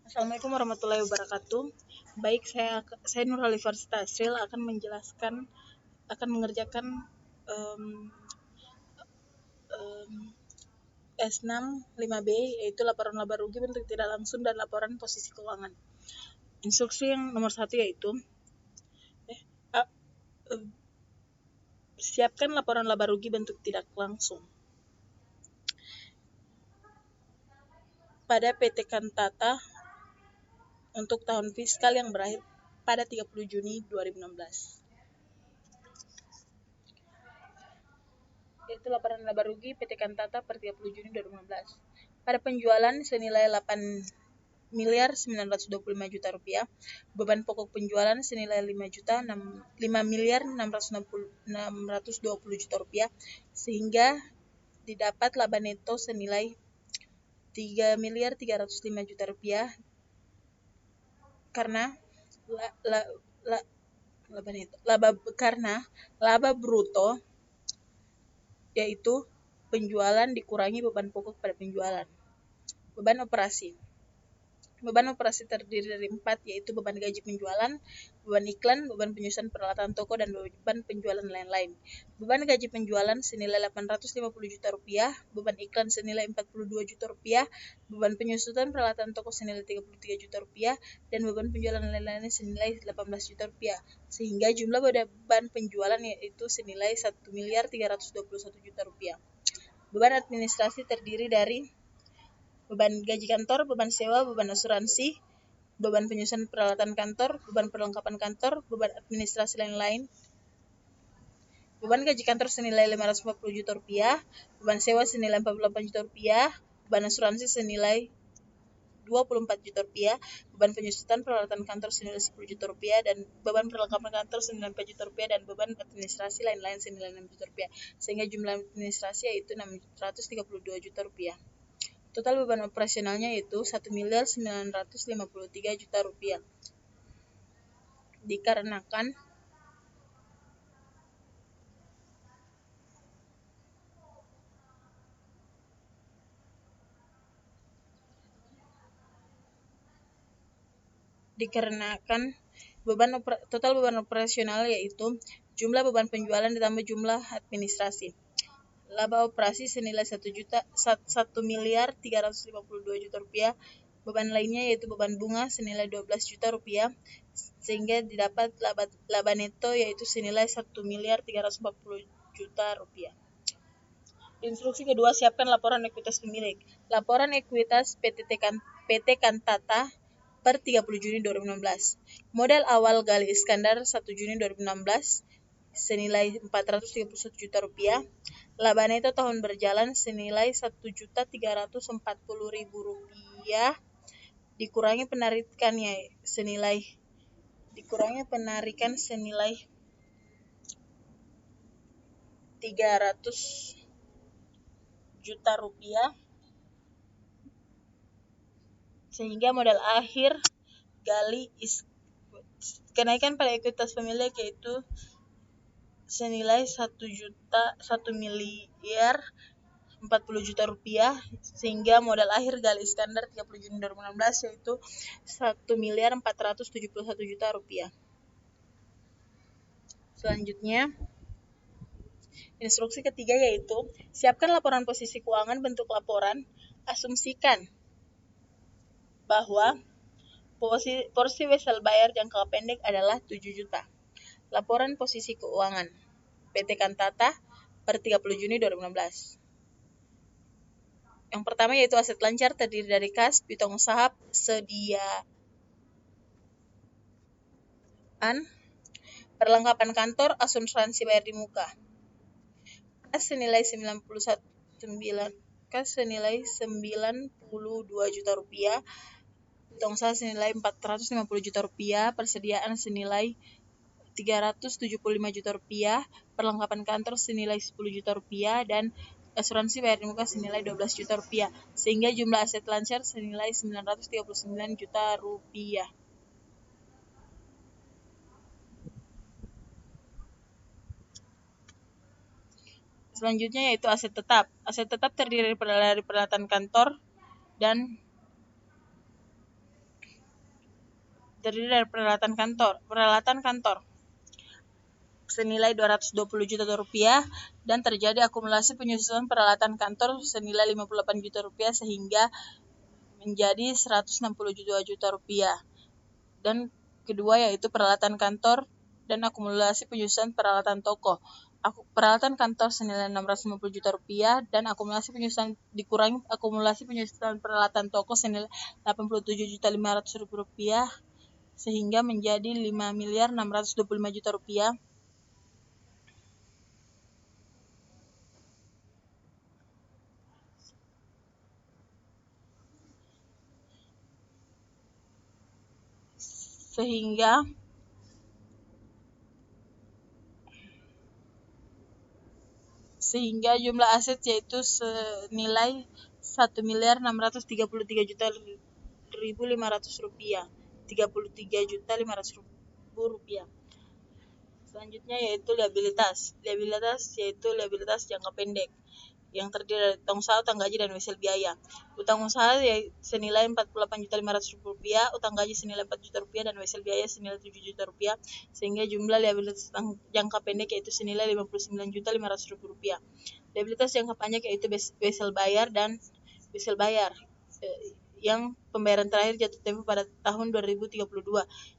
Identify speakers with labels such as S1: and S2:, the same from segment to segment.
S1: Assalamualaikum warahmatullahi wabarakatuh. Baik, saya Nurhalifa Tasril akan mengerjakan em, em, S6 5B, yaitu laporan laba rugi bentuk tidak langsung dan laporan posisi keuangan. Instruksi yang nomor 1 yaitu a- em, siapkan laporan laba rugi bentuk tidak langsung pada PT Kantata untuk tahun fiskal yang berakhir pada 30 Juni 2016. Yaitu laporan laba rugi PT Kantata per 30 Juni 2016. Pada penjualan senilai 8.925 juta rupiah, beban pokok penjualan senilai 5.620 juta rupiah, sehingga didapat laba neto senilai 3.305 juta rupiah karena laba bruto yaitu penjualan dikurangi beban pokok pada penjualan. Beban operasi terdiri dari 4, yaitu beban gaji penjualan, beban iklan, beban penyusunan peralatan toko, dan beban penjualan lain-lain. Beban gaji penjualan senilai 850 juta rupiah, beban iklan senilai 42 juta rupiah, beban penyusunan peralatan toko senilai 33 juta rupiah, dan beban penjualan lain-lain senilai 18 juta rupiah. Sehingga jumlah beban penjualan yaitu senilai 1.321 juta rupiah. Beban administrasi terdiri dari beban gaji kantor, beban sewa, beban asuransi, beban penyusunan peralatan kantor, beban perlengkapan kantor, beban administrasi lain-lain. Beban gaji kantor senilai 540 juta rupiah, beban sewa senilai 48 juta rupiah, beban asuransi senilai 24 juta rupiah, beban penyusutan peralatan kantor senilai 10 juta rupiah, dan beban perlengkapan kantor senilai 4 juta rupiah, dan beban administrasi lain-lain senilai 6 juta rupiah. Sehingga jumlah administrasi yaitu 632 juta rupiah. Total beban operasionalnya yaitu 1.953 juta rupiah. Dikarenakan total beban operasional yaitu jumlah beban penjualan ditambah jumlah administrasi. Laba operasi senilai 1.352 juta rupiah. Beban lainnya yaitu beban bunga senilai 12 juta rupiah, sehingga didapat laba neto yaitu senilai 1.340 juta rupiah. Instruksi kedua, siapkan laporan ekuitas pemilik. Laporan ekuitas PT Kantata per 30 Juni 2016. Modal awal Gali Iskandar 1 Juni 2016 senilai 431 juta rupiah. Laba neto tahun berjalan senilai 1.340.000 rupiah dikurangi penarikan senilai 300 juta rupiah, sehingga modal akhir kenaikan pada ekuitas pemilik yaitu senilai 1.040 juta rupiah, sehingga modal akhir Gali Iskandar 30 Juni 2016 yaitu 1.471 juta rupiah. Selanjutnya, instruksi ketiga yaitu siapkan laporan posisi keuangan bentuk laporan. Asumsikan bahwa porsi wesel bayar jangka pendek adalah 7 juta. Laporan posisi keuangan PT Kantata per 30 Juni 2016. Yang pertama yaitu aset lancar terdiri dari kas, piutang usaha, sediaan, perlengkapan kantor, asuransi bayar di muka. Kas senilai 92 juta rupiah, piutang usaha senilai 450 juta rupiah, persediaan senilai 375 juta rupiah, perlengkapan kantor senilai 10 juta rupiah, dan asuransi bayar di muka senilai 12 juta rupiah, sehingga jumlah aset lancar senilai 939 juta rupiah. Selanjutnya yaitu aset tetap. Aset tetap terdiri dari peralatan kantor dan terdiri dari peralatan kantor senilai 220 juta rupiah, dan terjadi akumulasi penyusunan peralatan kantor senilai 58 juta rupiah sehingga menjadi 162 juta rupiah. Dan kedua yaitu peralatan kantor dan akumulasi penyusunan peralatan toko. Peralatan kantor senilai 650 juta rupiah dan akumulasi penyusunan dikurangi akumulasi penyusunan peralatan toko senilai 87.500.000 rupiah sehingga menjadi 5.625 juta rupiah. Sehingga jumlah aset yaitu senilai 1.633.500.000 rupiah. 33.500.000 rupiah. Selanjutnya yaitu liabilitas. Liabilitas yaitu liabilitas jangka pendek yang terdiri dari utang usaha, utang gaji, dan wesel biaya. Utang usaha senilai 48.500.000 rupiah, utang gaji senilai 4 juta rupiah, dan wesel biaya senilai 7 juta rupiah, sehingga jumlah liabilitas jangka pendek yaitu senilai 59.500.000 rupiah. Liabilitas jangka panjang yaitu wesel bayar dan wesel bayar yang pembayaran terakhir jatuh tempo pada tahun 2032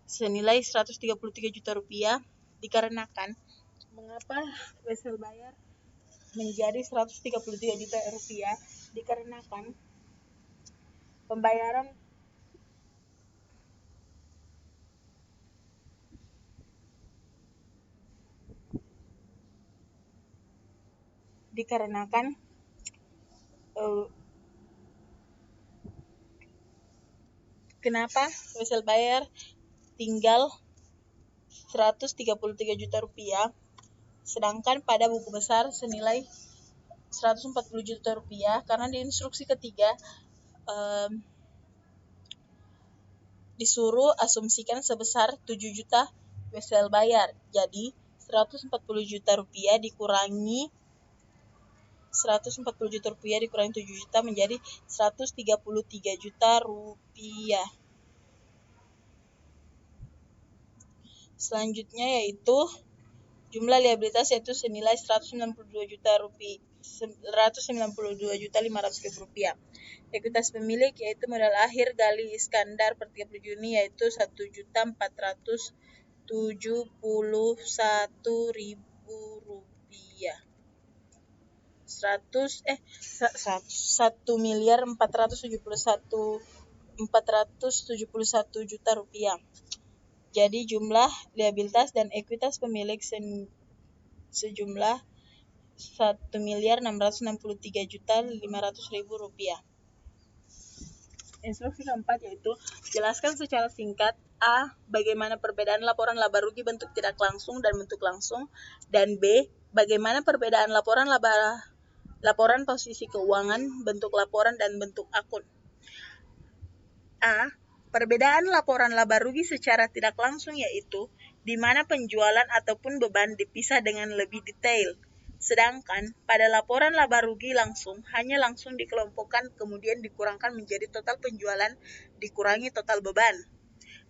S1: senilai 133 juta rupiah. Dikarenakan mengapa wesel bayar menjadi 133 juta rupiah? Dikarenakan pembayaran kenapa wesel bayar tinggal 133 juta rupiah, sedangkan pada buku besar senilai 140 juta rupiah, karena di instruksi ketiga disuruh asumsikan sebesar 7 juta wesel bayar. Jadi 140 juta rupiah dikurangi 7 juta menjadi 133 juta rupiah. Selanjutnya yaitu jumlah liabilitas yaitu senilai 192.500.000 rupiah. Ekuitas pemilik yaitu modal akhir Gali Iskandar per 30 Juni yaitu 1.471.000 rupiah. 1.471 juta rupiah. Jadi jumlah liabilitas dan ekuitas pemilik sejumlah 1.663.500.000 rupiah. Instruksi keempat yaitu jelaskan secara singkat A. Bagaimana perbedaan laporan laba rugi bentuk tidak langsung dan bentuk langsung, dan B. Bagaimana perbedaan laporan posisi keuangan bentuk laporan dan bentuk akun. A. Perbedaan laporan laba rugi secara tidak langsung yaitu di mana penjualan ataupun beban dipisah dengan lebih detail. Sedangkan pada laporan laba rugi langsung hanya langsung dikelompokkan kemudian dikurangkan menjadi total penjualan dikurangi total beban.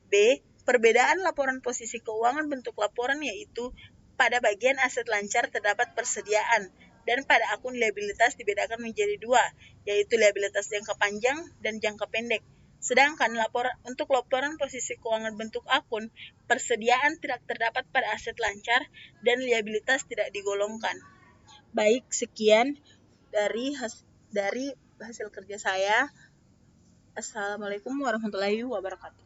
S1: B. Perbedaan laporan posisi keuangan bentuk laporan yaitu pada bagian aset lancar terdapat persediaan dan pada akun liabilitas dibedakan menjadi dua, yaitu liabilitas jangka panjang dan jangka pendek. Sedangkan untuk laporan posisi keuangan bentuk akun, persediaan tidak terdapat pada aset lancar dan liabilitas tidak digolongkan. Baik, sekian dari hasil kerja saya. Assalamualaikum warahmatullahi wabarakatuh.